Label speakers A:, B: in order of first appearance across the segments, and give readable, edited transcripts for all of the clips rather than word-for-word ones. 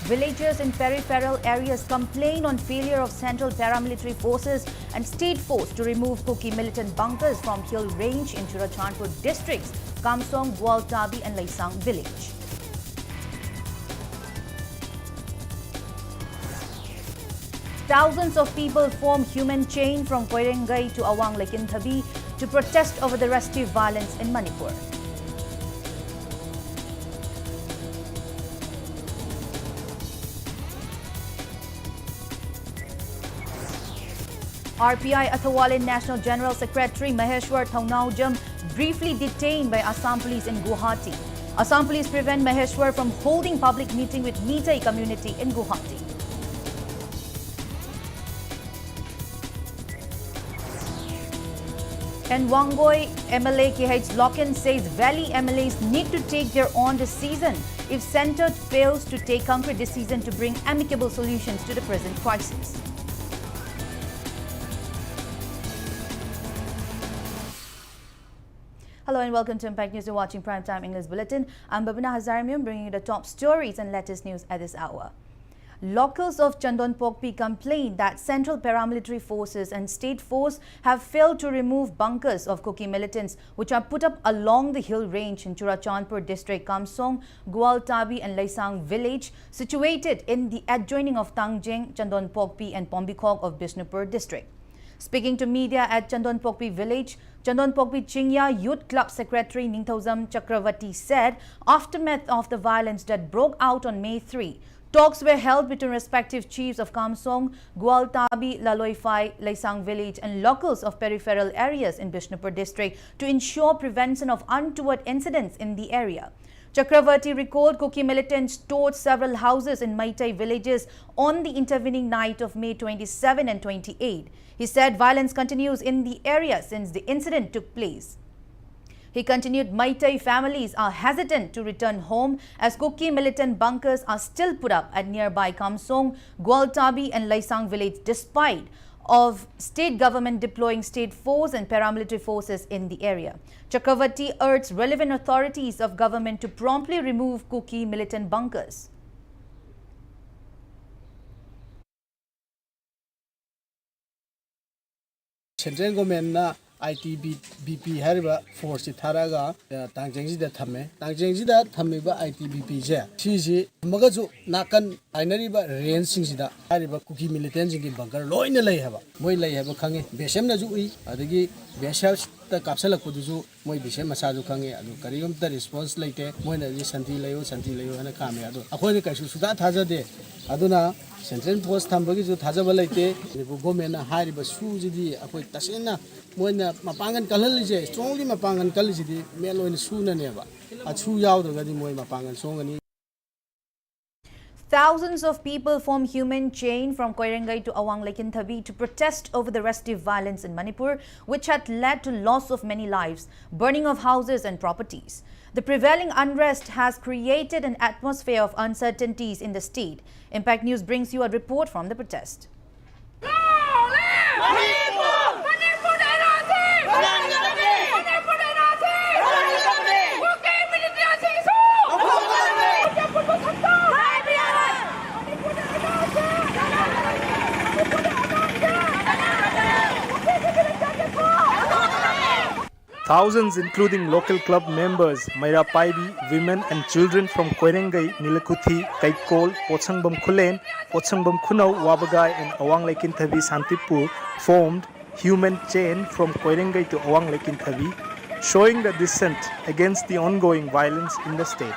A: Villagers in peripheral areas complain on failure of central paramilitary forces and state force to remove Kuki militant bunkers from Hill Range in Churachandpur districts, Kamsong, Gwaltabi and Laisang village. Thousands of people form human chain from Koirengai to Awang Lekinthabi to protest over the restive violence in Manipur. RPI Athawale National General Secretary Maheshwar Thaunaujam briefly detained by Assam police in Guwahati. Assam police prevent Maheshwar from holding public meeting with Meitei community in Guwahati. And Wangoi MLA KH Loken says Valley MLAs need to take their own decision if Centre fails to take concrete decision to bring amicable solutions to the present crisis. Hello and welcome to Impact News. You're watching Primetime English Bulletin. I'm BABINA HAJARIMAYUM bringing you the top stories and latest news at this hour. Locals of Chandonpokpi complained that central paramilitary forces and state force have failed to remove bunkers of Kuki militants which are put up along the hill range in Churachandpur district, Kamsong, Gwaltabi and Laisang village situated in the adjoining of Tangjeng, Chandonpokpi and Pombikok of Bishnupur district. Speaking to media at Chandonpokpi village, Chandonpokpi Chingya Youth Club Secretary Ningthauzam Chakravarti said aftermath of the violence that broke out on May 3, talks were held between respective chiefs of Kamsong, Gwaltabi, Laloifai, Laisang village and locals of peripheral areas in Bishnupur district to ensure prevention of untoward incidents in the area. Chakravarti recalled Kuki militants stormed several houses in Meitei villages on the intervening night of May 27 and 28. He said violence continues in the area since the incident took place. He continued Meitei families are hesitant to return home as Kuki militant bunkers are still put up at nearby Kamsong, Gwaltabi and Laisang village despite of state government deploying state force and paramilitary forces in the area. Chakravarti urged relevant authorities of government to promptly remove Kuki militant bunkers.
B: Central government na ITBP hariba force tharaga tangjengji da thame tangjengji da thamiba ITBP je siji magazu nakan ainariba range singsida hariba Kuki militant jingi bunker loina lei haba moi lei haba khange besem na ju ui adagi besel ta kapsala kuduju moi besem masa ju khange adu karigam ta response leite moi na ji santi layo hana kame adu akhoi kaisu suda thaja de aduna Central Force thambagi ju thajaba leite government na hariba sujidi akhoi tasena moina mapangan kalhalije strongly mapangan kaliji meloin suna neba achu yaudagadi moi mapangan songani.
A: Thousands of people form human chain from Koirengai to Awang Lekinthabi to protest over the restive violence in Manipur, which had led to loss of many lives, burning of houses and properties. The prevailing unrest has created an atmosphere of uncertainties in the state. Impact News brings you a report from the protest.
C: Thousands, including local club members, Maira Paibi, women and children from Koirengai, Nilakuthi, Kaikol, Potsangbam Kulen, Potsangbam Kunau, Wabagai and Awang Lekinthabi Santipur formed human chain from Koirengai to Awang Lekinthabi, showing the dissent against the ongoing violence in the state.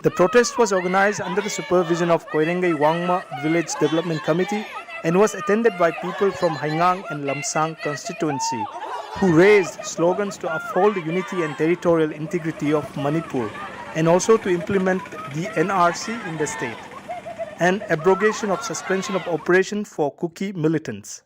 C: The protest was organized under the supervision of Koirengai Wangma Village Development Committee and was attended by people from Haingang and Lamsang constituency, who raised slogans to uphold the unity and territorial integrity of Manipur and also to implement the NRC in the state and abrogation of suspension of operation for Kuki militants.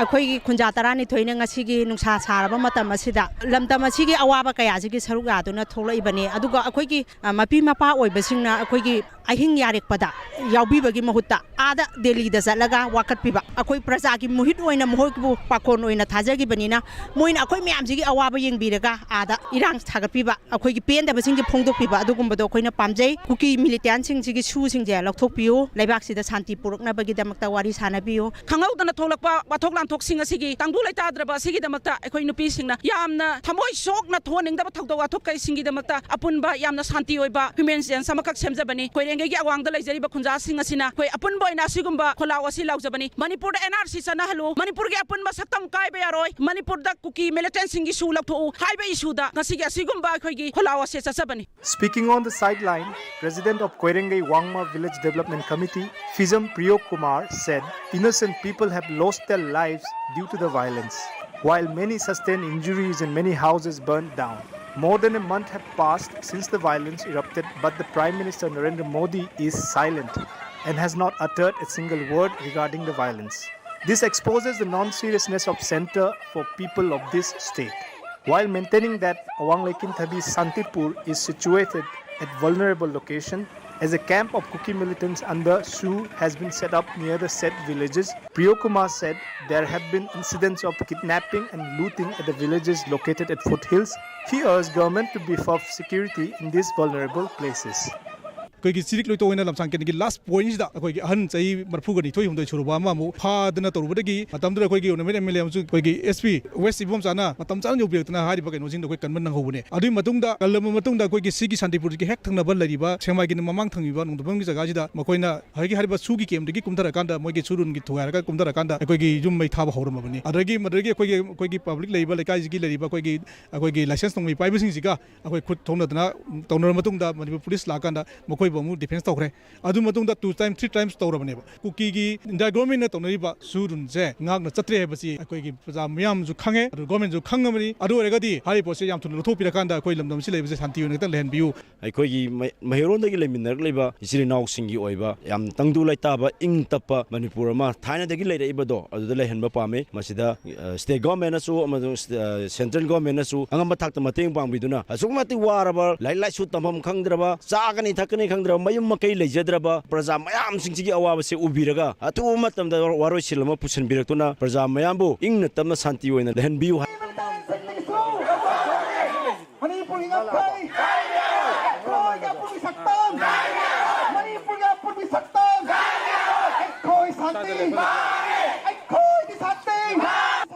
D: ꯑꯩꯈꯣꯏꯒꯤ ꯈꯨꯟꯖꯥ ꯇꯔꯥꯅꯤ ꯊꯣꯏꯅ ꯉꯁꯤꯒꯤ ꯅꯨꯡꯁꯥ ꯁꯥꯔꯕ ꯃꯇꯝ ꯑꯁꯤꯗ ꯂꯝꯗꯝ ꯑꯁꯤꯒꯤ ꯑꯋꯥꯕ ꯀꯌꯥꯁꯤꯒꯤ ꯁꯔꯨꯛ ꯌꯥꯗꯨꯅ ꯊꯣꯛꯂꯛꯏꯕꯅꯤ ꯑꯗꯨꯒ ꯑꯩꯈꯣꯏꯒꯤ ꯃꯄꯤ ꯃꯄꯥ ꯑꯣꯏꯕꯁꯤꯡꯅ ꯑꯩꯈꯣꯏꯒꯤ ꯑꯍꯤꯡ ꯌꯥꯔꯦꯛꯄꯗ ꯌꯥꯎꯕꯤꯕꯒꯤ ꯃꯍꯨꯠꯇ ꯑꯥꯗ ꯗꯦꯜꯂꯤꯗ ꯆꯠꯂꯒ ꯋꯥꯀꯠꯄꯤꯕ ꯑꯩꯈꯣꯏ ꯄ꯭ꯔꯖꯥꯒꯤ ꯃꯨꯍꯤꯠ ꯑꯣꯏꯅ ꯃꯈꯣꯏꯕꯨ ꯄꯥꯈꯣꯟ ꯑꯣꯏꯅ ꯊꯥꯖꯈꯤꯕꯅꯤꯅ ꯃꯣꯏꯅ ꯑꯩꯈꯣꯏ ꯃꯌꯥꯝꯁꯤꯒꯤ ꯑꯋꯥꯕ ꯌꯦꯡꯕꯤꯔꯒ ꯑꯥꯗ ꯏꯔꯥꯡ ꯊꯥꯒꯠꯄꯤꯕ ꯑꯩꯈꯣꯏꯒꯤ ꯄꯦꯟꯗꯕꯁꯤꯡꯁꯦ ꯐꯣꯡꯗꯣꯛꯄꯤꯕ ꯑꯗꯨꯒꯨꯝꯕꯗꯣ ꯑꯩꯈꯣꯏꯅ ꯄꯥꯝꯖꯩ ꯀꯨꯀꯤ ꯃꯤꯂꯤꯇꯦꯟꯁꯤꯡꯁꯤꯒꯤ ꯁꯨꯁꯤꯡꯁꯦ ꯂꯧꯊꯣꯛꯄꯤꯌꯨ ꯂꯩꯕꯥꯛꯁꯤꯗ ꯁꯥꯟꯇꯤ ꯄꯨꯔꯛꯅꯕꯒꯤꯗꯃꯛꯇ ꯋꯥꯔꯤ ꯁꯥꯟꯅꯕꯤꯌꯨ
E: ꯈꯪꯍꯧꯗꯅ ꯊꯣꯛꯂꯛꯄ ꯋꯥꯊꯣꯛ ꯂꯥꯟꯊꯣꯛꯁꯤꯡ ꯑꯁꯤꯒꯤ ꯇꯪꯗꯨ ꯂꯩꯇꯥꯗ꯭ꯔꯕ ꯑꯁꯤꯒꯤꯗꯃꯛꯇ ꯑꯩꯈꯣꯏ ꯅꯨꯄꯤꯁꯤꯡꯅ ꯌꯥꯝꯅ ꯊꯃꯣꯏ ꯁꯣꯛꯅ ꯊꯣꯛꯍꯟꯅꯤꯡꯗꯕ ꯊꯧꯗꯣꯛ ꯋꯥꯊꯣꯛ ꯀꯩꯁꯤꯡꯒꯤꯗꯃꯛꯇ ꯑꯄꯨꯟꯕ ꯌꯥꯝꯅ ꯁꯥꯟꯇꯤ ꯑꯣꯏꯕ ꯍ꯭ꯌꯨꯃꯦꯟ ꯆꯦꯟꯖ ꯑꯃꯈꯛ ꯁꯦꯝꯖꯕꯅꯤ ꯀꯣꯏꯔꯦꯡꯒꯩꯒꯤ ꯑꯋꯥꯡꯗ ꯂꯩꯖꯔꯤꯕ ꯈꯨꯟꯖꯥꯁꯤꯡ ꯑꯁꯤꯅ ꯑꯩꯈꯣꯏ ꯑꯄꯨꯟꯕ ꯑꯣꯏꯅ ꯑꯁꯤꯒꯨꯝꯕ ꯈꯣꯜꯂꯥꯎ ꯑꯁꯤ ꯂꯥꯎꯖꯕꯅꯤ ꯃꯅꯤꯄꯨꯔꯗ NRC ꯆꯠꯅꯍꯜꯂꯨ ꯃꯅꯤꯄꯨꯔꯒꯤ ꯑꯄꯨꯟꯕ ꯁꯛꯇꯝ ꯀꯥꯏꯕ ꯌꯥꯔꯣꯏ ꯃꯅꯤꯄꯨꯔꯗ ꯀꯨꯀꯤ ꯃꯤꯂꯤꯇꯦꯟꯁꯤꯡꯒꯤ ꯁꯨ ꯂꯧꯊꯣꯛꯎ ꯍꯥꯏꯕ ꯏꯁꯨꯗ ꯉꯁꯤꯒꯤ ꯑꯁꯤꯒꯨꯝꯕ ꯑꯩꯈꯣꯏꯒꯤ ꯈꯣꯜꯂꯥꯎ ꯑꯁꯤ ꯆꯠꯆꯕꯅꯤ
C: Speaking on the sideline, President of Koirengai Wangma Village Development Committee, Fizam Priyokumar, said innocent people have lost their lives due to the violence, while many sustained injuries and many houses burned down. More than a month have passed since the violence erupted, but the Prime Minister Narendra Modi is silent and has not uttered a single word regarding the violence. This exposes the non-seriousness of Centre for People of this state. While maintaining that Awang Laikinthabi Santipur is situated at vulnerable location, as a camp of Kuki militants under SU has been set up near the said villages, Priyokumar said there have been incidents of kidnapping and looting at the villages located at foothills. He urged government to beef up security in these vulnerable places.
F: ꯑꯩꯈꯣꯏꯒꯤ ꯆꯤꯔꯤꯛ ꯂꯣꯏꯇꯣꯏꯅ ꯂꯝꯁꯥꯡꯀꯦꯟꯒꯤ last ꯄꯣꯏꯟꯁꯤꯗ ꯑꯩꯈꯣꯏꯒꯤ ꯑꯍꯟ ꯆꯍꯤ 40-42 ꯁꯨꯔꯕ ꯑꯃꯃꯨꯛ ꯐꯥꯗꯅ ꯇꯧꯔꯨꯕꯗꯒꯤ ꯃꯇꯝꯗꯨꯗ ꯑꯩꯈꯣꯏꯒꯤ ꯑꯣꯅꯃꯦꯟ MLA ꯑꯃꯁꯨꯡ ꯑꯩꯈꯣꯏꯒꯤ SP ꯋꯦꯁ ꯏꯕꯣꯝꯆꯥꯅ ꯃꯇꯝ ꯆꯥꯅ ꯌꯧꯕꯤꯔꯛꯇꯅ ꯍꯥꯏꯔꯤꯕ ꯀꯩꯅꯣꯁꯤꯡꯗꯣ ꯑꯩꯈꯣꯏ ꯀꯟꯕ ꯅꯪꯍꯧꯕꯅꯦ ꯑꯗꯨꯒꯤ ꯃꯇꯨꯡꯗ ꯀꯜꯂꯕ ꯃꯇꯨꯡꯗ ꯑꯩꯈꯣꯏꯒꯤ ꯁꯤꯒꯤ ꯁꯥꯟꯇꯤꯄꯨꯔꯒꯤ ꯍꯦꯛ ꯊꯪꯅꯕ ꯂꯩꯔꯤꯕ ꯁꯦꯡꯃꯥꯏꯒꯤ ꯃꯃꯥꯡ ꯊꯪꯉꯤꯕ ꯅꯣꯡꯗꯝꯕꯝꯒꯤ ꯖꯒꯥꯁꯤꯗ ꯃꯈꯣꯏꯅ ꯍꯥꯏꯔꯤꯕ ꯁꯨꯒꯤ ꯀꯦꯝꯗꯒꯤ ꯀꯨꯝꯊꯔꯀꯥꯟꯗ ꯃꯣꯏꯒꯤ ꯁꯨꯔꯨꯟꯒꯤ ꯊꯨꯒꯥꯏꯔꯒ ꯀꯨꯝꯊꯔꯀꯥꯟꯗ ꯑꯩꯈꯣꯏꯒꯤ ꯌꯨꯝ ꯃꯩ ꯊꯥꯕ ꯍꯧꯔꯝꯃꯕꯅꯤ ꯑꯗꯒꯤ ꯑꯩꯈꯣꯏꯒꯤ ꯄꯕ꯭ꯂꯤꯛ ꯂꯩꯔꯤꯕ ꯂꯩꯀꯥꯏꯁꯤꯒꯤ ꯂꯩꯔꯤꯕ ꯑꯩꯈꯣꯏꯒꯤ ꯂꯥꯏꯁꯦꯟꯁ ꯇꯧꯃꯩ ꯄꯥꯏꯕꯁꯤꯡꯁꯤꯒ ꯑꯩꯈꯣꯏ ꯈꯨꯠ ꯊꯣꯡꯅꯗꯅ ꯇꯧꯅꯔꯕ ꯃꯇꯨꯡꯗ ꯃꯅꯤꯄꯨꯔ ꯄꯨꯂꯤꯁ ꯂꯥꯛꯀꯥꯟꯗ ꯃꯈꯣꯏꯕꯨ ꯑꯃꯨꯛ ꯗꯤꯐꯦꯟꯁ ꯇꯧꯈ꯭ꯔꯦ ꯑꯗꯨ ꯃꯇꯨꯡꯗ 2 times 3 times ꯇꯧꯔꯕꯅꯦꯕ ꯀꯨꯀꯤꯒꯤ ꯏꯟꯗꯤꯌꯥ ꯒꯣꯔꯃꯦꯟꯠꯅ ꯇꯧꯅꯔꯤꯕ ꯁꯨꯔꯨꯟꯁꯦ ꯉꯥꯛꯅ ꯆꯠꯇ꯭ꯔꯦ ꯍꯥꯏꯕꯁꯤ ꯑꯩꯈꯣꯏꯒꯤ ꯄ꯭ꯔꯖꯥ ꯃꯌꯥꯝꯁꯨ ꯈꯪꯉꯦ ꯑꯗꯨ ꯒꯣꯔꯃꯦꯟꯠꯁꯨ ꯈꯪꯉꯕꯅꯤ ꯑꯗꯨ ꯑꯣꯏꯔꯒꯗꯤ ꯍꯥꯏꯔꯤꯕ ꯄꯣꯠꯁꯦ ꯌꯥꯝ ꯊꯨꯅ ꯂꯧꯊꯣꯛꯄꯤꯔꯀꯥꯟꯗ ꯑꯩꯈꯣꯏ ꯂꯝꯗꯝꯁꯤ ꯂꯩꯕꯁꯦ ꯁꯥꯟꯇꯤ ꯑꯣꯏꯅ ꯈꯤꯇꯪ ꯂꯩꯍꯟꯕꯤꯌꯨ ꯑꯩꯈꯣꯏꯒꯤ
G: ꯃꯍꯩꯔꯣꯟꯗꯒꯤ ꯂꯩꯃꯤꯟꯅꯔꯛꯂꯤꯕ ꯏꯆꯤꯜ ꯏꯅꯥꯎꯁꯤꯡꯒꯤ ꯑꯣꯏꯕ ꯌꯥꯝ ꯇꯪꯗꯨ ꯂꯩꯇꯥꯕ ꯏꯪ ꯇꯞꯄ ꯃꯅꯤꯄꯨꯔ ꯑꯃ ꯊꯥꯏꯅꯗꯒꯤ ꯂꯩꯔꯛꯏꯕꯗꯣ ꯑꯗꯨꯗ ꯂꯩꯍꯟꯕ ꯄꯥꯝꯃꯤ ꯃꯁꯤꯗ ꯁ꯭ꯇꯦꯠ ꯒꯣꯔꯃꯦꯟꯠꯅꯁꯨ ꯑꯃꯁꯨꯡ ꯁꯦꯟꯇ꯭ꯔꯦꯜ ꯒꯣꯔꯃꯦꯟꯠꯅꯁꯨ ꯑꯉꯝꯕ ꯊꯥꯛꯇ ꯃꯇꯦꯡ ꯄꯥꯡꯕꯤꯗꯨꯅ ꯑꯁꯨꯛꯀꯤ ꯃꯇꯤꯛ ꯋꯥꯔꯕ ꯂꯥꯏꯔꯤꯛ ꯂꯥꯏꯁꯨ ꯇꯝꯐꯝ ꯈꯪꯗ꯭ꯔꯕ ꯆꯥꯒꯅꯤ ꯊꯛꯀꯅꯤ ꯈꯪꯗ꯭ꯔꯕ ꯃꯌꯨꯝ ꯃꯀꯩ ꯂꯩꯖꯗ꯭ꯔꯕ ꯄ꯭ꯔꯖꯥ ꯃꯌꯥꯝꯁꯤꯡꯁꯤꯒꯤ ꯑꯋꯥꯕꯁꯦ ꯎꯕꯤꯔꯒ ꯑꯊꯨꯕ ꯃꯇꯝꯗ ꯋꯥꯔꯣꯏꯁꯤꯜ ꯑꯃ ꯄꯨꯁꯤꯟꯕꯤꯔꯛꯇꯨꯅ ꯄ꯭ꯔꯖꯥ ꯃꯌꯥꯝꯕꯨ ꯏꯪꯅ ꯇꯞꯅ ꯁꯥꯟꯇꯤ ꯑꯣꯏꯅ ꯂꯩꯍꯟꯕꯤꯌꯨ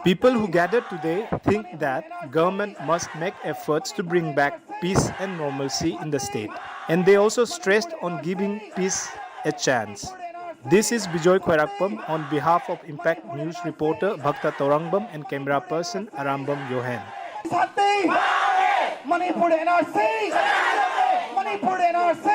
C: People who gathered today think that government must make efforts to bring back peace and normalcy in the state. And they also stressed on giving peace a chance. This is Bijoy Khairakpam on behalf of Impact News reporter Bhakta Taurangbam and camera person Arambam Yohan.
H: Manipur NRC! Manipur NRC!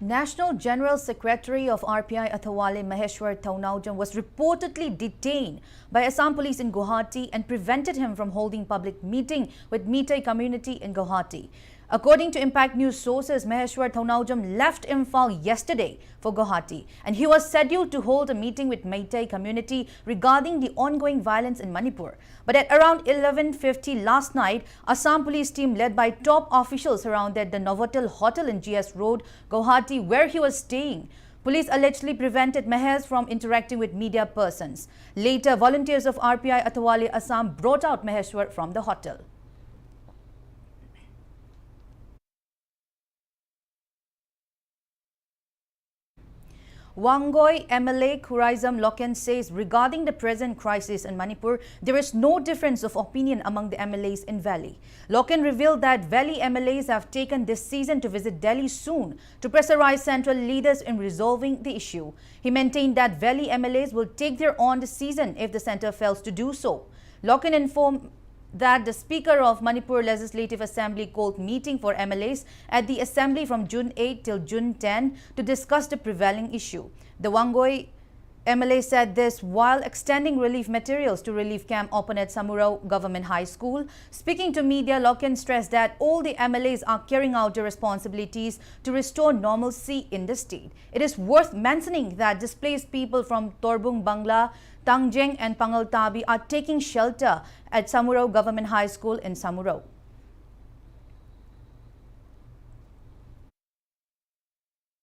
A: National General Secretary of RPI Athawale Maheshwar Thaunawjam was reportedly detained by Assam police in Guwahati and prevented him from holding public meeting with Meitei community in Guwahati. According to Impact News sources, Maheshwar Thaunawjam left Imphal yesterday for Guwahati and he was scheduled to hold a meeting with Meitei community regarding the ongoing violence in Manipur. But at around 11:50 last night, Assam police team led by top officials surrounded the Novotel Hotel in GS Road, Guwahati, where he was staying. Police allegedly prevented Mahesh from interacting with media persons. Later, volunteers of RPI Athawale Assam brought out Maheshwar from the hotel. Wangoi MLA Khuraizam Loken says regarding the present crisis in Manipur, there is no difference of opinion among the MLAs in Valley. Loken revealed that Valley MLAs have taken this season to visit Delhi soon to pressurize central leaders in resolving the issue. He maintained that Valley MLAs will take their own decision if the centre fails to do so. Loken informed that the Speaker of Manipur Legislative Assembly called meeting for MLAs at the Assembly from June 8 till June 10 to discuss the prevailing issue. The Wangoi MLA said this while extending relief materials to relief camp open at Samurao Government High School. Speaking to media, Loken stressed that all the MLAs are carrying out their responsibilities to restore normalcy in the state. It is worth mentioning that displaced people from Torbung Bangla, Tangjeng and Pangaltabi are taking shelter at Samurao Government High School in Samurao.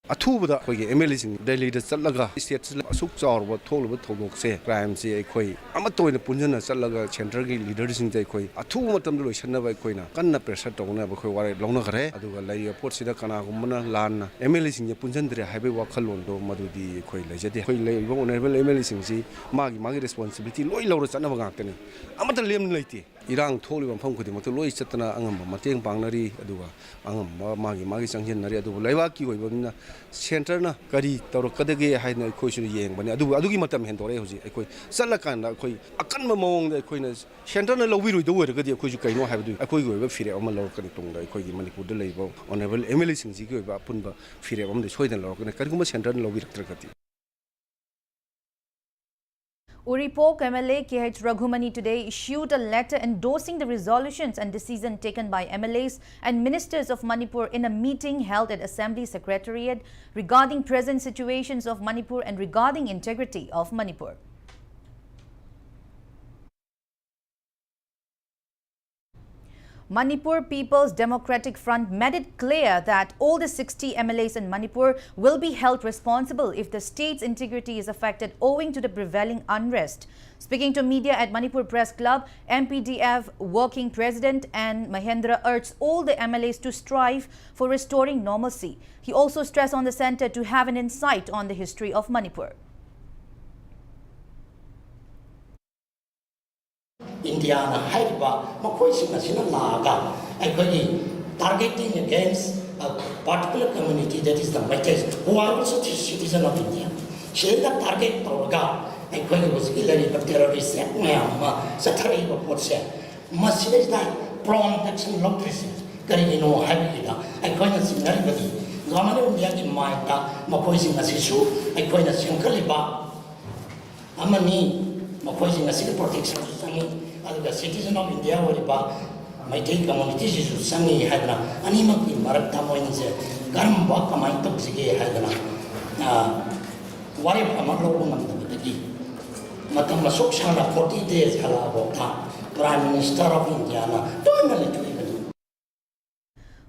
I: अथुबदा अखोई MLA Singh Delhi दा चलगा state असुक चावरबा थोलबा थोगोक से crime से अखोई अमा तोयना पुंजना चलगा centre की leader Singh जे अखोई अथु मतम लोइसनबा अखोइना कन्ना प्रेशर तोगना अखोई वारे लौना खरे अदुगा लैया पोर्टसिदा कनागुमना लानना एमएलए सिंह पुंजनद्रे हाइबे वाखलोंदो मदुदी अखोई लैजदे अखोई लैबा ऑनरेबल एमएलए सिंह जी मागी रिस्पांसिबिलिटी लोइ लौरा चनबा गाक्तने अमता लेम लैते इरांग थोलिबा मफम खुदिमत लोइ चतना अंगम मतेंग पांगनरी अदुगा अंगम मागी चंगजेननरी अदुबु लैबा की होइबना सेंटर ना करी तौरकदगे हाइना अखोइसु येंबने अदुगी मतम हेंदोरे होजि अखोइ चलकाना अखोइ अकन ममोंग अखोइना सेंटर ना लौबिरुइदो ओरगदि अखोइसु कैनो हाइबदु अखोइगि ओइबा फिरे अमा लौरकनि तुंगदा अखोइगि मणिपुरदा लैबा ऑनरेबल एमएलए सिंहजी ओइबा अपुनबा फिरे अमदि सोइदन लौरकने करिगुम सेंटर ना लौबिरक्त्रगति
A: Uripok MLA KH Raghumani today issued a letter endorsing the resolutions and decisions taken by MLAs and ministers of Manipur in a meeting held at Assembly Secretariat regarding present situations of Manipur and regarding integrity of Manipur. Manipur People's Democratic Front made it clear that all the 60 MLAs in Manipur will be held responsible if the state's integrity is affected owing to the prevailing unrest. Speaking to media at Manipur Press Club, MPDF Working President N. Mahendra urged all the MLAs to strive for restoring normalcy. He also stressed on the centre to have an insight on the history of Manipur.
J: Indiana Haiba, Makoisina Laga, targeting against a particular community that is the Metis, who are also citizens of India. She the target Torga, was illegal but terrorists, Satari reports, Masidas like prawn protection lotteries, Garino, Habida, everybody. Government Yaki Maita, Makoisina Sisu, Shankaliba, Amani, Makoisina City Protection. The citizen of India or my take communities is Sangi Hadna, Animaki Maratamoins, Garamba, Kamai Toxiki Hadna, Warrior Amalo, Matama Sokshana 40 days Halabota, Prime Minister of Indiana, don't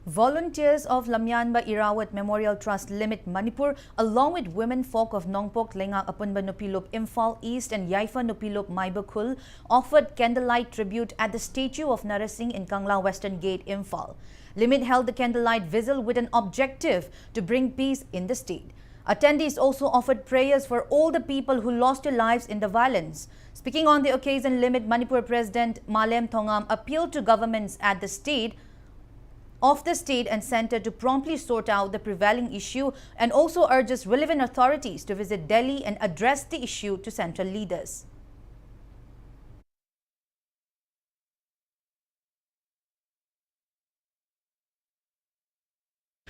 A: Volunteers of Lamyanba Irawat Memorial Trust Limit Manipur, along with women folk of Nongpok, Lenga Apunba Nupilop, Imphal East and Yaifa Nupilop, Maibakul, offered candlelight tribute at the statue of Narasingh in Kangla Western Gate, Imphal. Limit held the candlelight vigil with an objective to bring peace in the state. Attendees also offered prayers for all the people who lost their lives in the violence. Speaking on the occasion, Limit Manipur President Malem Thongam appealed to governments at the state and centre to promptly sort out the prevailing issue and also urges relevant authorities to visit Delhi and address the issue to central leaders.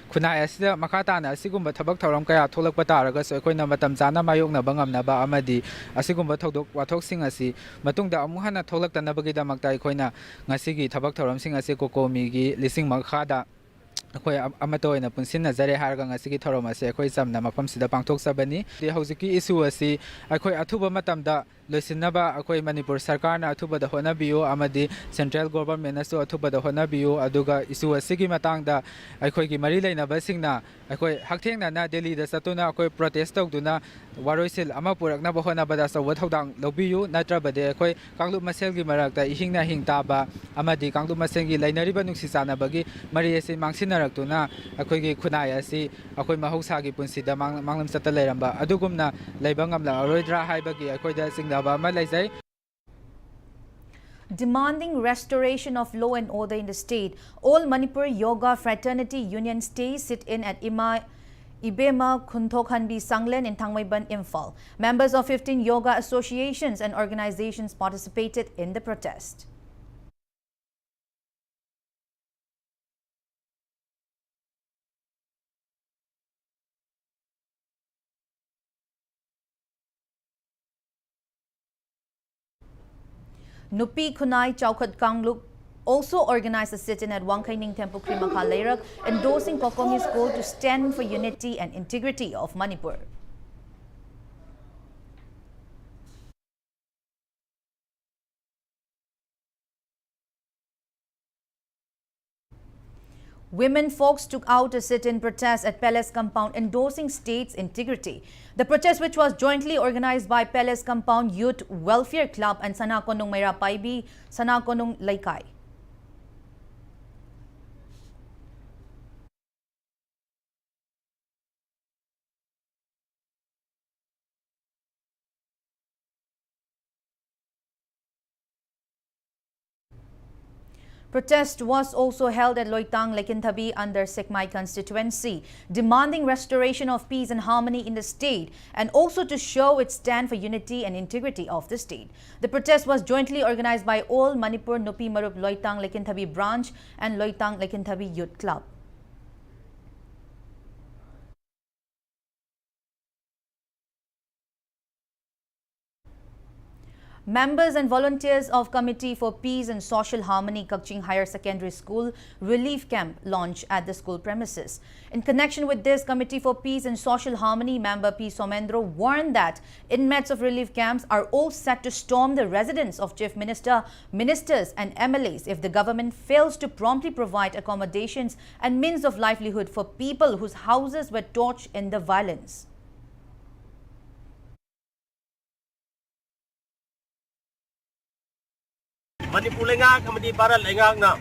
K: Kunai asida makatana asigumba thabak thoram kaya tholakpa taraga akoina matam chana mayokna bangamnaba amadi asigumba thodok wathok sing asi matungda amuhana tholaktanabagi damakta akoina ngasigi thabak thoram sing asi kokomi gi lising makhada akoi amato ina punsin nazare harga ngasigi thoram ase akoi samna mafam sida pangthok sabani hojiki issue asi akoi athuba matamda loisinaba akoi Manipur sarkar na athuba da hona biyo amadi central government na so athuba da hona biyo aduga issue asigi matangda akoi gi mari leina basingna akoi hakthengna na Delhi da satuna akoi protest tawduna waroisil ama purakna ba hona bada sawa thodang lobiyu natra bade akoi kanglu masel gi marakta ihingna hingtaba amadi kanglu masengi lainariba nuksi sana bagi mari ase mangsinaraktuna akoi gi khunai asi akoi mahausa gi punsida manglam sata leiramba adugumna leibangamla aroidra haibagi akoi da singda
A: demanding restoration of law and order in the state. All Manipur Yoga Fraternity Union stays sit in at Ibema Kuntokhanbi Sanglen in Thangmaiban, Imphal. Members of 15 yoga associations and organizations participated in the protest. Nupi Khunai Chowkhat Kangluk also organized a sit-in at Wangkaining Temple Krimakha Leirak, endorsing Kokomi's goal to stand for unity and integrity of Manipur. Women folks took out a sit-in protest at Palace Compound endorsing state's integrity. The protest, which was jointly organized by Palace Compound Youth Welfare Club and Sanakonong Mayra Paibi, Sanakonong Laikai. Protest was also held at Loitang, Lekinthabi under Sekmai constituency, demanding restoration of peace and harmony in the state and also to show its stand for unity and integrity of the state. The protest was jointly organized by all Manipur Nupi Marup Loitang Lekinthabi branch and Loitang Lekinthabi Youth Club. Members and volunteers of Committee for Peace and Social Harmony Kakching Higher Secondary School Relief Camp launched at the school premises. In connection with this, Committee for Peace and Social Harmony member P. Somendro warned that inmates of relief camps are all set to storm the residence of Chief Minister, ministers and MLAs if the government fails to promptly provide accommodations and means of livelihood for people whose houses were torched in the violence.
L: Manipur lenga kamadi para lenga na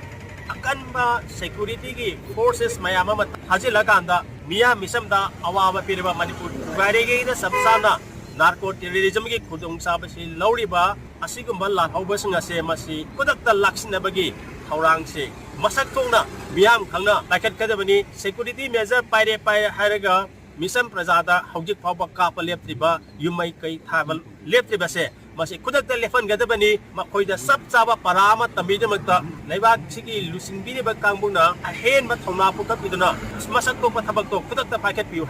L: akan ba security ki forces mayama mat hajila kanda miya misam da awaba pirba Manipur gari ge da sabsana narco terrorism ki khudung sabasi lauriba asigumba la hawbasinga se masi kodakta laksina bagi haurang se masak thongna miyam khangna laket kadabani security measure paire haraga misam prajada hawjik phawba kapa leptriba yumai kai thabal leptriba se Masih kudak telefon gada bani makoida sab chaba parama tamide magta leibak sigi lusin bini bakang buna ahen mat thona pukat biduna masak to pathabak to kudak ta paket piu.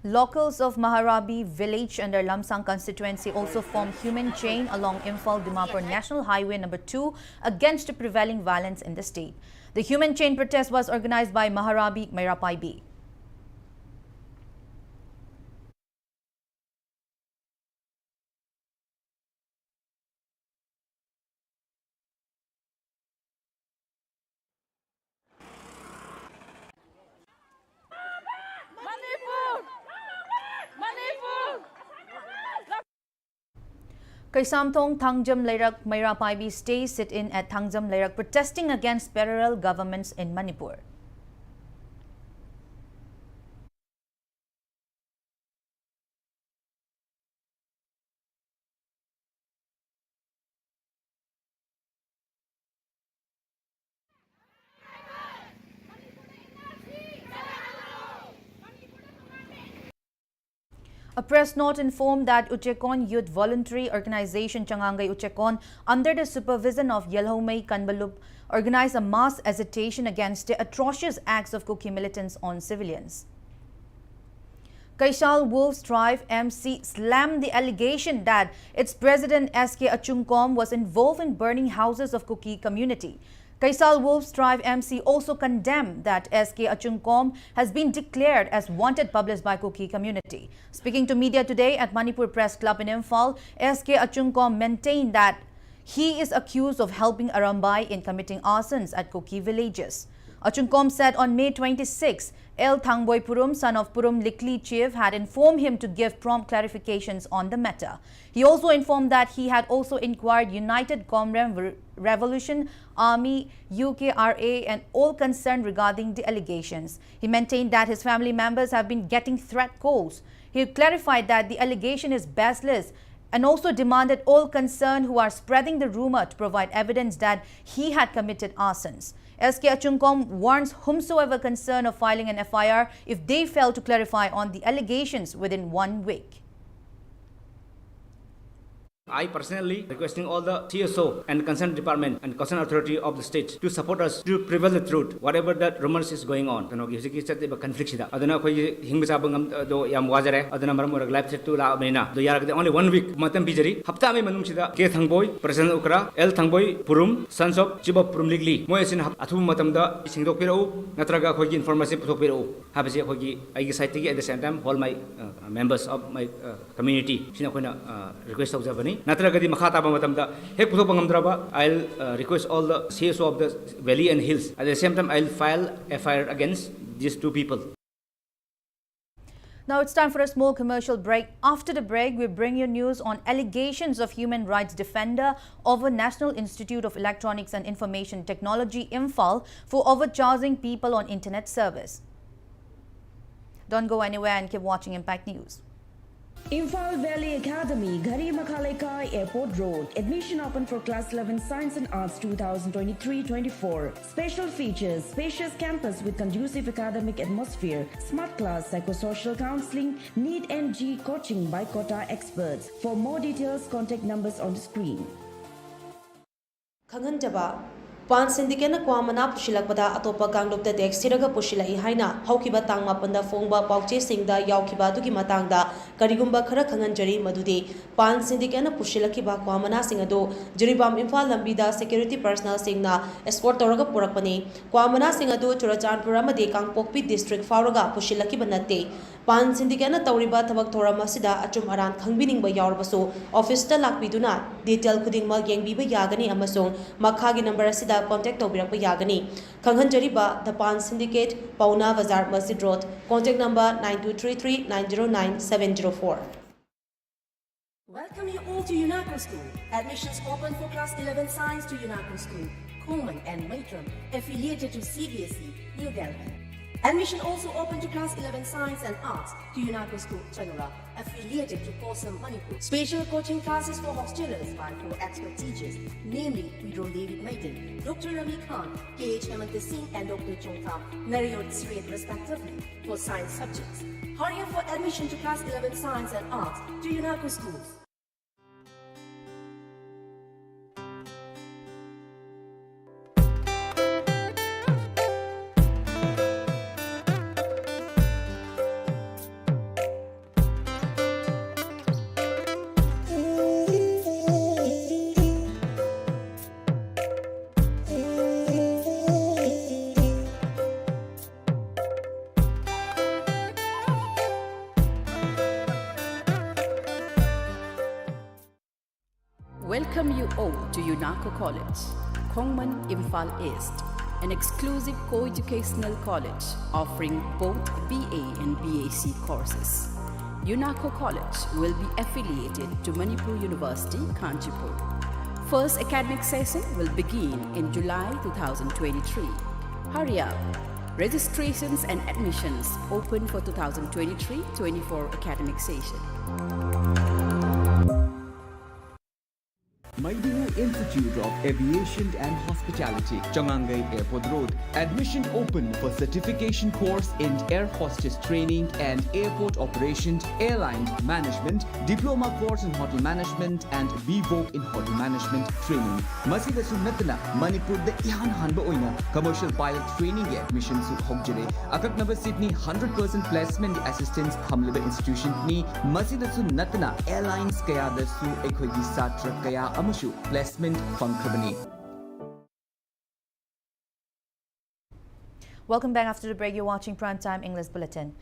A: Locals of Maharabi village under Lamsang constituency also formed human chain along Imphal-Dimapur National Highway No. 2 against the prevailing violence in the state. The human chain protest was organized by Maharabi Mayra Paibi. Kaisamthong Thangjam Leirak Mayra Paibi stays sit-in at Thangjam Leirak protesting against parallel governments in Manipur. A press note informed that Uchekon Youth Voluntary Organization Changangai Uchekon, under the supervision of Yelhomei Kanbalup, organized a mass agitation against the atrocious acts of Kuki militants on civilians. Kaishal Wolves Tribe MC slammed the allegation that its president S.K. Achungkom was involved in burning houses of Kuki community. Kaisal Wolves Tribe MC also condemned that S.K. Achungkom has been declared as wanted published by Kuki community. Speaking to media today at Manipur Press Club in Imphal, S.K. Achungkom maintained that he is accused of helping Arambai in committing arsons at Kuki villages. Achungkom said on May 26, El Thangboy Purum, son of Purum Likli Chief, had informed him to give prompt clarifications on the matter. He also informed that he had also inquired United Comrade Revolution Army, UKRA and all concerned regarding the allegations. He maintained that his family members have been getting threat calls. He clarified that the allegation is baseless and also demanded all concerned who are spreading the rumor to provide evidence that he had committed arsons. S.K. Achungkom warns whomsoever concerned of filing an FIR if they fail to clarify on the allegations within 1 week.
M: I personally requesting all the CSO and concerned department and concerned authority of the state to support us to prevail the truth, whatever that rumors is going on. Conflict sida. Adana koi hingba sabang do yam wajare. Adana maram orang live set to la mena. Do yarak only 1 week matam bijari. Hapta me manung sida. K Thangboy, President Ukra, L Thangboy, Purum, Sons of Chiba Purum Ligli. Moy sin athu matam da singdok piro. Natraga koi information putok piro. Habisi koi aigi site at the same time all my members of my community. Sina koi na request of Javani. Natragadi makata matamda hek puso pangamdraba. I'll request all the CSO of the valley and hills. At the same time, I'll file FIR against these 2 people.
A: Now it's time for a small commercial break. After the break, we bring you news on allegations of human rights defender over National Institute of Electronics and Information Technology Imphal for overcharging people on internet service. Don't go anywhere and keep watching Impact News.
N: Imphal Valley Academy, Ghari Makhalaikai Airport Road. Admission open for Class 11 Science and Arts 2023-24. Special features: spacious campus with conducive academic atmosphere, smart class, psychosocial counseling, NEET NG coaching by quota experts. For more details, contact numbers on the screen.
O: Khanganjaba Pan Syndicate Kwamana Pushilakpada Atopa Ganglok Dex Siraga Pushila Ihaina, Haukiba Tangma Panda Fongba, Pauche Singda, Yaukiba Duki Matanga, Karigumba Kara Kanganjari Madude, Pan Syndicate Pushilakiba Kwamana Singado, Juribam Imphal Lambida, Security Personnel Singna, Escort Toraga Purakpane, Kwamana Singado, Churachan Purama de Kangpokpi District Faraga, Pushilaki Banate, Pan Syndicate Tauriba Tabak Torama Sida, Achum Aran Kangbing by Yarbaso, Office Talakbiduna, Detail Kudingma Yang Yagani Amasong, Makagi number Sida. Contact Tobirakpa Yagani. Kanghanjariba, the Pan Syndicate, Pauna Bazar Masjid Road. Contact number 9233 909 704.
N: Welcome you all to UNACO School. Admissions open for Class 11 Science to UNACO School, Coleman and Matram, affiliated to CBSE, New Delhi. Admission also open to Class 11 Science and Arts to UNACO School, Chanura, affiliated to Kosam, Manipur. Special coaching classes for hostelers by 4 expert teachers, namely Pedro David Maiden, Dr. Rami Khan, K.H. Hemant Singh and Dr. Chongtham, Marriott Sriyat respectively, for science subjects. Hurry up for admission to Class 11 Science and Arts to UNACO schools.
P: Welcome you all to UNACO College, Kongman Imphal East, an exclusive co-educational college offering both BA and BAc courses. UNACO College will be affiliated to Manipur University, Kanchipur. First academic session will begin in July 2023. Hurry up! Registrations and admissions open for 2023-24 academic session.
Q: Maidinu Institute of Aviation and Hospitality, Changangai Airport Road. Admission open for certification course in air hostess training and airport operations, airline management, diploma course in hotel management and VVOC in hotel management training. Masida Sunatana, Manipur the Ihan Hanba Oina, commercial pilot training admissions to Hogjere. Akak number Sydney 100% placement assistance Hamliba Institution ni Masida Sunatana Airlines Kaya Su Equity Satra Kaya Amushu placement Funkabani.
A: Welcome back after the break. You're watching Primetime English Bulletin.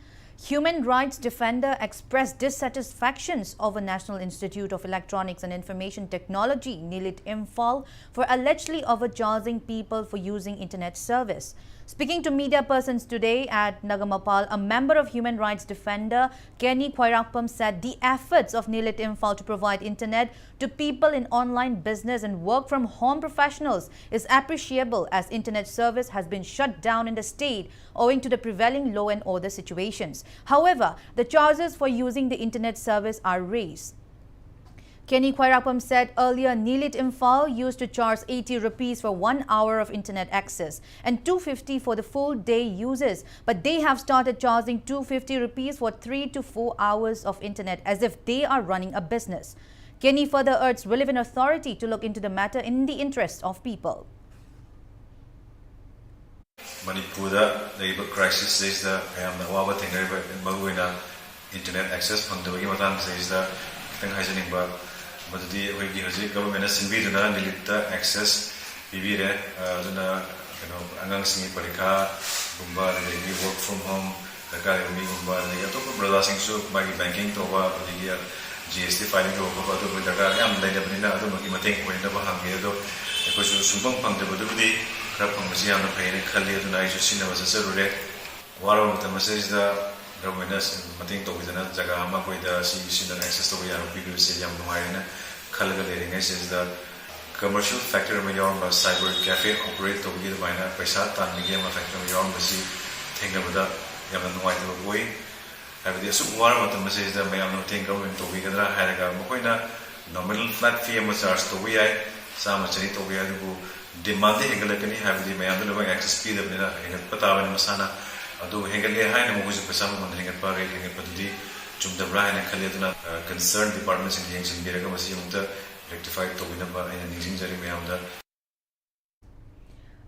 A: Human rights defender expressed dissatisfactions over National Institute of Electronics and Information Technology, NILIT Imphal, for allegedly overcharging people for using internet service. Speaking to media persons today at Nagamapal, a member of Human Rights Defender, Kenny Khoirakpam, said the efforts of NILIT Imphal to provide internet to people in online business and work from home professionals is appreciable, as internet service has been shut down in the state owing to the prevailing law and order situations. However, the charges for using the internet service are raised. Kenny Khoirakpam said earlier NILIT Imphal used to charge 80 rupees for 1 hour of internet access and 250 for the full day users, but they have started charging 250 rupees for 3 to 4 hours of internet as if they are running a business. Kenny further urged relevant authority to look into the matter in the interest of people.
R: Manipur labor crisis is the internet access fangdabagi matang is the kitang haijaning ba madudi hoigi hoji government sinbi duna nilita access bibire duna angang singi parikha gumba de work from home dakar mi gumba de to brother sing su magi banking to wa digi GST filing to ba to dakar am dai da bina to magi mateng ko inda ba hangi do ko su sumbang fangdaba dudi kra phangmasi am na phaine khali duna ai su sinaba sa sarure waro tamasej da government mating to within jaga ama koi da si access to ya video se yam no ai na khalga le ring is the commercial factor ma yom ba cyber cafe operate to gi da na paisa tan ni game factor ma yom ba si thenga ba da yam no ai to boy have the su war ma tam se da ma yam no think government to gi da ha ga ma koi na nominal flat fee ma charge to wi ai sa ma chari to wi ai bu demand de hengala kani have the ma yam no ba access fee da na hengat pata ba ma sana adu hengale hai na mugu pesa mo hengat pa re hengat padudi chumda bra na khale duna concerned departments in yang sin biraga masi umta rectify to wina ba ina ninging jari me amda.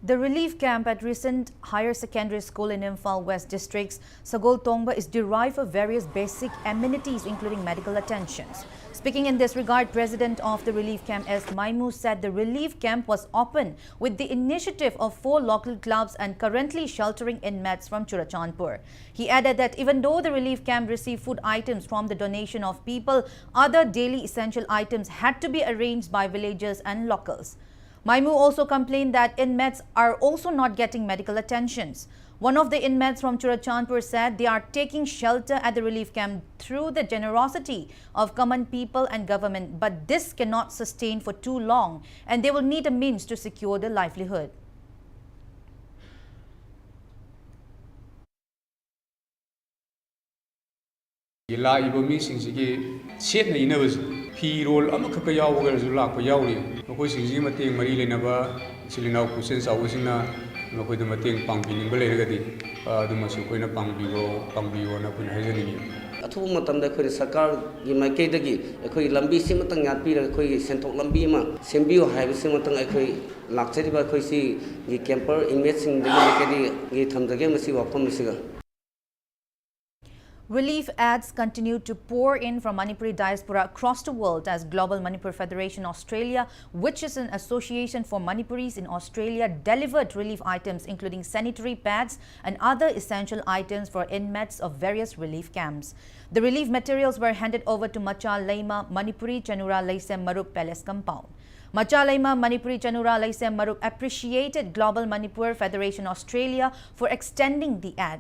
A: The relief camp at recent higher secondary school in Imphal West district's Sagol Tongba is derived for various basic amenities including medical attentions. Speaking in this regard, President of the relief camp S. Maimu said the relief camp was open with the initiative of 4 local clubs and currently sheltering inmates from Churachandpur. He added that even though the relief camp received food items from the donation of people, other daily essential items had to be arranged by villagers and locals. Maimu also complained that inmates are also not getting medical attentions. One of the inmates from Churachandpur said they are taking shelter at the relief camp through the generosity of common people and government, but this cannot sustain for too long and they will need a means to secure their livelihood.
S: Firol amakaka yawga zulak pa yawri makoi singji mateng mari lenaba silinau kusen sawusina makoi da mateng pangbining baleragadi adumasu koina pangbiwo na kun hajani
T: athu matamda khoi sarkar gi maikei dagi khoi lambi simatang yatpi ra khoi sentok lambi ma sembiu haibu simatang khoi lakchari ba khoi si gi camper inmate sing dagi kedi gi thamdage masi wapam misiga.
A: Relief ads continue to pour in from Manipuri diaspora across the world as Global Manipur Federation Australia, which is an association for Manipuris in Australia, delivered relief items including sanitary pads and other essential items for inmates of various relief camps. The relief materials were handed over to Macha Laima Manipuri Chanura Laisem Maruk Palace compound. Macha Laima Manipuri Chanura Laisem Maruk appreciated Global Manipur Federation Australia for extending the ad.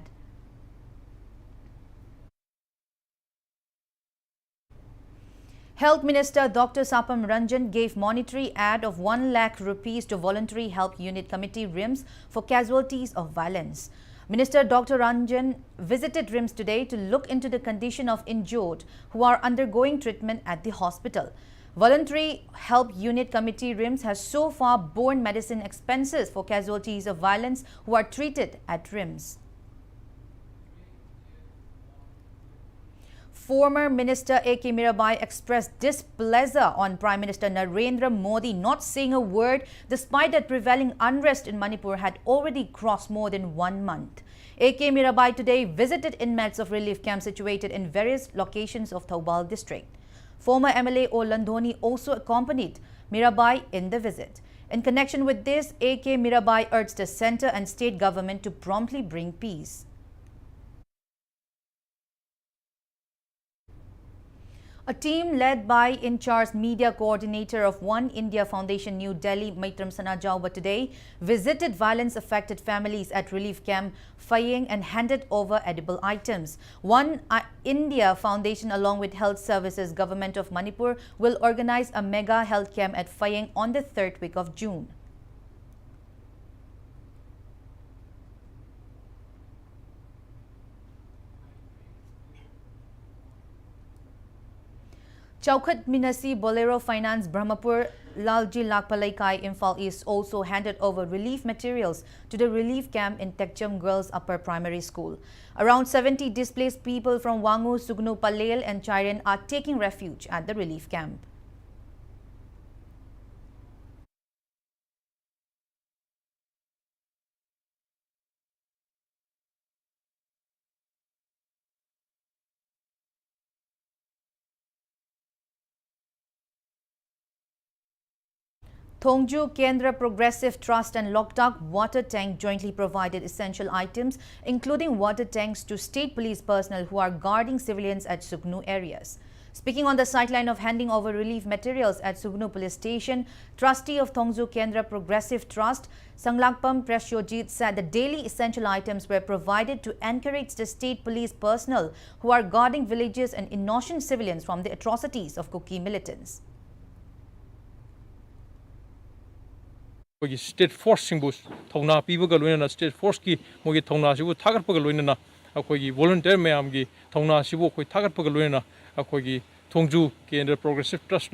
A: Health Minister Dr. Sapam Ranjan gave monetary aid of 1 lakh rupees to Voluntary Help Unit Committee RIMS for casualties of violence. Minister Dr. Ranjan visited RIMS today to look into the condition of injured who are undergoing treatment at the hospital. Voluntary Help Unit Committee RIMS has so far borne medicine expenses for casualties of violence who are treated at RIMS. Former Minister A.K. Mirabai expressed displeasure on Prime Minister Narendra Modi not saying a word despite that prevailing unrest in Manipur had already crossed more than 1 month. A.K. Mirabai today visited inmates of relief camps situated in various locations of Thoubal district. Former MLA O. Landhoni also accompanied Mirabai in the visit. In connection with this, A.K. Mirabai urged the centre and state government to promptly bring peace. A team led by in-charge media coordinator of One India Foundation New Delhi, Maitram Sanajauba, today visited violence-affected families at relief camp Fayeng and handed over edible items. One India Foundation, along with Health Services Government of Manipur, will organize a mega health camp at Fayeng on the 3rd week of June. Chaukat Minasi Bolero Finance Brahmapur Lalji Lakpalaikai Imphal East also handed over relief materials to the relief camp in Tekcham Girls Upper Primary School. Around 70 displaced people from Wangu, Sugnu, Palel and Chairen are taking refuge at the relief camp. Thongju Kendra Progressive Trust and Loktak Water Tank jointly provided essential items, including water tanks to state police personnel who are guarding civilians at Sugnu areas. Speaking on the sideline of handing over relief materials at Sugnu Police Station, trustee of Thongju Kendra Progressive Trust, Sanglakpam Preshyojit, said the daily essential items were provided to encourage the state police personnel who are guarding villages and innocent civilians from the atrocities of Kuki militants.
U: State Force Singbus, Tona Pivagaluna, State Force Ki, Mogi Tona Sibu, Tagat Pagaluna, Akogi, volunteer Mayamgi, Tona Sibu, Tagat Pagaluna, Akogi, Thongju, Kendra Progressive Trust,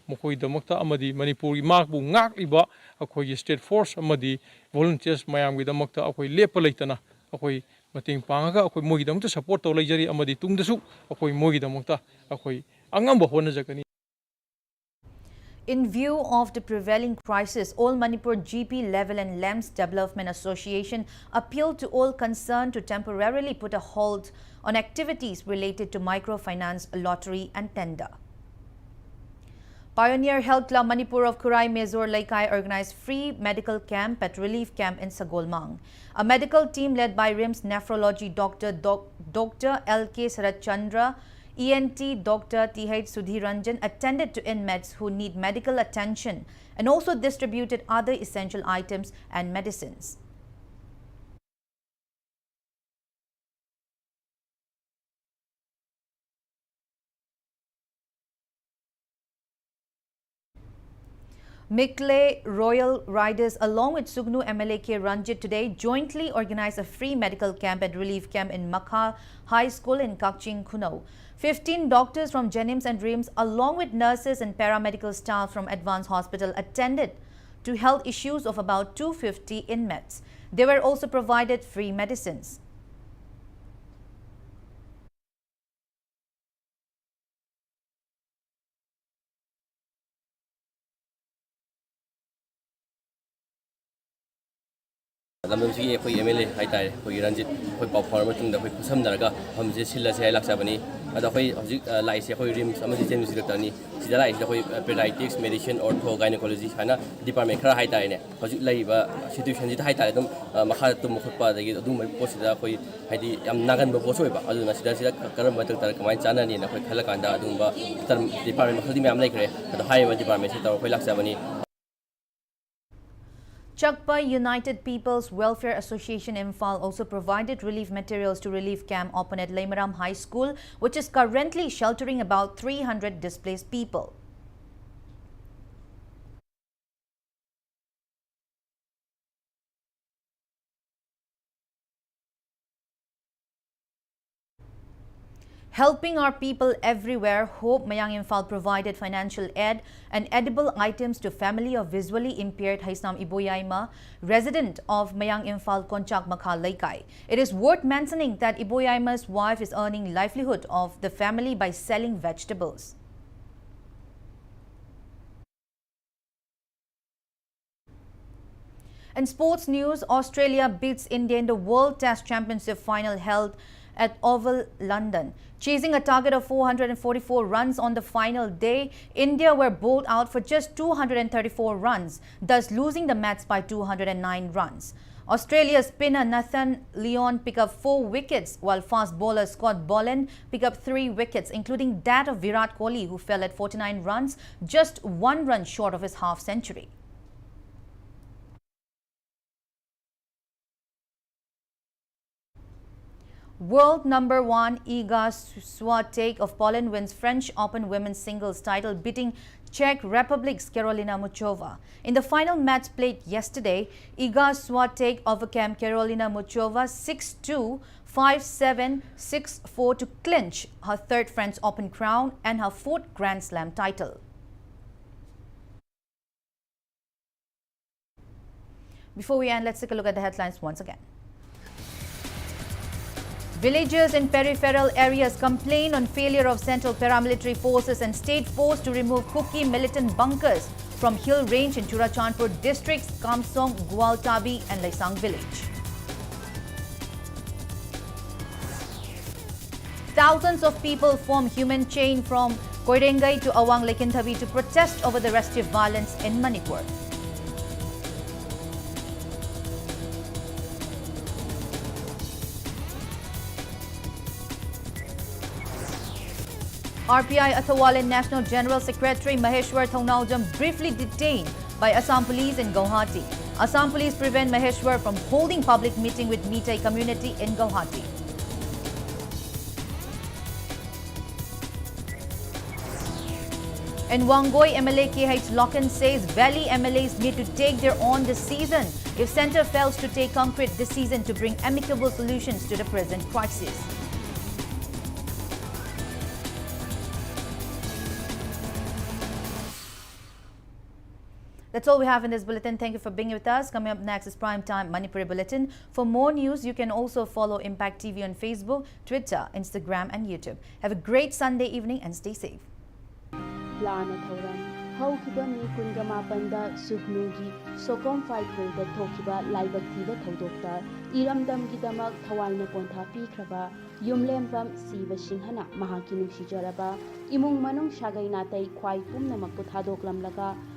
U: Mokoi the Mokta Amadi, Manipur, Markbu, Ngak Iba, Akogi State Force Amadi, volunteers Mayamgi, the Mokta, Akoi Lepalitana, Akoi Mating Panga, Akoi Mogidam to support the Lajari Amadi Tumdasu, Akoi Mogidamokta, Akoi Angamba Honajakani.
A: In view of the prevailing crisis, All Manipur GP Level and LEMS Development Association appealed to all concerned to temporarily put a halt on activities related to microfinance, lottery and tender. Pioneer Health Club Manipur of Kurai Mezor Laikai organized free medical camp at relief camp in Sagolmang. A medical team led by RIMS nephrology doctor Dr. L.K. Saratchandra, ENT Dr. T.H. Sudhiranjan attended to inmates who need medical attention and also distributed other essential items and medicines. Mikle Royal Riders along with Sugnu MLA K. Ranjit today jointly organized a free medical camp and relief camp in Makha High School in Kakching, Kuno. 15 doctors from Jenims and RIMS along with nurses and paramedical staff from Advanced Hospital attended to health issues of about 250 inmates. They were also provided free medicines.
V: ꯂꯝꯗꯝꯁꯤꯒꯤ ꯑꯩꯈꯣꯏ MLA ꯍꯥꯏꯇꯥꯔꯦ ꯑꯩꯈꯣꯏꯒꯤ ꯔꯟꯖꯤꯠ ꯑꯩꯈꯣꯏ ꯄꯥꯎ ꯐꯥꯎꯔꯕ ꯃꯇꯨꯡꯗ ꯑꯩꯈꯣꯏ ꯈꯨꯠꯁꯝꯅꯔꯒ ꯃꯐꯝꯁꯦ ꯁꯤꯜꯂꯁꯦ ꯍꯥꯏ ꯂꯥꯛꯆꯕꯅꯤ ꯑꯗꯣ ꯑꯩꯈꯣꯏ ꯍꯧꯖꯤꯛ ꯂꯥꯛꯏꯁꯦ ꯑꯩꯈꯣꯏ RIMS ꯑꯃꯗꯤ ꯖꯦꯅꯤꯝꯁ ꯗꯣꯛꯇꯔꯅꯤ ꯁꯤꯗ ꯂꯥꯛꯏꯁꯦ ꯑꯩꯈꯣꯏ ꯄꯦꯗꯥꯏꯇꯤꯛꯁ ꯃꯦꯗꯤꯁꯤꯟ ꯑꯣꯔꯊꯣ ꯒꯥꯏꯅꯣꯀꯣꯂꯣꯖꯤ ꯁꯨꯃꯥꯏꯅ ꯗꯤꯄꯥꯔꯠꯃꯦꯟ ꯈꯔ ꯍꯥꯏꯇꯥꯔꯦꯅꯦ ꯍꯧꯖꯤꯛ ꯂꯩꯔꯤꯕ ꯁꯤꯆꯨꯋꯦꯁꯟꯁꯤꯗ ꯍꯥꯏꯇꯥꯔꯦ ꯑꯗꯨꯝ ꯃꯈꯥꯗ ꯇꯨꯝꯕ ꯈꯣꯠꯄ ꯑꯗꯒꯤ ꯑꯗꯨꯒꯨꯝꯕ ꯄꯣꯠꯁꯤꯗ ꯑꯩꯈꯣꯏ ꯍꯥꯏꯗꯤ ꯌꯥꯝ ꯅꯥꯒꯟꯕ ꯄꯣꯠꯁꯨ ꯑꯣꯏꯕ ꯑꯗꯨꯅ ꯁꯤꯗ ꯀꯔꯝꯕ ꯗꯣꯛꯇꯔ ꯀꯃꯥꯏꯅ ꯆꯥꯟꯅꯅꯤꯅ ꯑꯩꯈꯣꯏ ꯈꯜꯂꯀꯥꯟꯗ ꯑꯗꯨꯒꯨꯝꯕ ꯗꯤꯄꯥꯔꯠꯃꯦꯟ ꯃꯈꯜꯗꯤ ꯃꯌꯥꯝ ꯂꯩꯈ꯭ꯔꯦ ꯑꯗꯣ ꯍꯥꯏꯔꯤꯕ ꯗꯤꯄꯥꯔꯠꯃꯦꯟꯁꯤ ꯇꯧꯔ ꯑꯩꯈꯣꯏ ꯂꯥꯛꯆꯕꯅꯤ.
A: Chakpa United People's Welfare Association Imphal also provided relief materials to relief camp open at Leimaram High School, which is currently sheltering about 300 displaced people. Helping our people everywhere, Hope Mayang Imphal provided financial aid and edible items to family of visually impaired Haisnam Iboyaima, resident of Mayang Imphal Konchak Makha Laikai. It is worth mentioning that Iboyaima's wife is earning livelihood of the family by selling vegetables. In sports news, Australia beats India in the World Test Championship final held at Oval, London. Chasing a target of 444 runs on the final day, India were bowled out for just 234 runs, thus losing the match by 209 runs. Australia's spinner Nathan Lyon picked up 4 wickets, while fast bowler Scott Boland picked up 3 wickets, including that of Virat Kohli, who fell at 49 runs, just 1 run short of his half-century. World number 1 Iga Swiatek of Poland wins French Open women's singles title, beating Czech Republic's Karolina Muchova. In the final match played yesterday, Iga Swiatek overcame Karolina Muchova 6-2, 5-7, 6-4 to clinch her 3rd French Open crown and her 4th Grand Slam title. Before we end, let's take a look at the headlines once again. Villagers in peripheral areas complain on failure of central paramilitary forces and state force to remove Kuki militant bunkers from Hill Range in Churachandpur districts, Kamsong, Gualtabi and Laisang village. Thousands of people form human chain from Koirengai to Awang Lekinthavi to protest over the restive violence in Manipur. RPI Athawalan National General Secretary Maheshwar Thongnaljam briefly detained by Assam Police in Guwahati. Assam Police prevent Maheshwar from holding public meeting with Meitei community in Guwahati. In Wangoi, MLA KH Loken says Valley MLAs need to take their own this season if centre fails to take concrete decision to bring amicable solutions to the present crisis. That's all we have in this bulletin. Thank you for being with us. Coming up next is Prime Time Manipur Bulletin. For more news, you can also follow Impact TV on Facebook, Twitter, Instagram and YouTube. Have a great Sunday evening and stay safe.
B: Plana Thoran, Haukiba Mi Kungamapanda, Sugnugi, Sokom Fighter, Tokiba, Laibaktiva Todokta, Iramdam Gidamak, Tawalna Ponta Pikraba, Yumlembam, Siva Singhana, Mahakinu Shijaraba, Imung Manung Shagay Natay, Kwai Pumna Makutadok Lamlaga,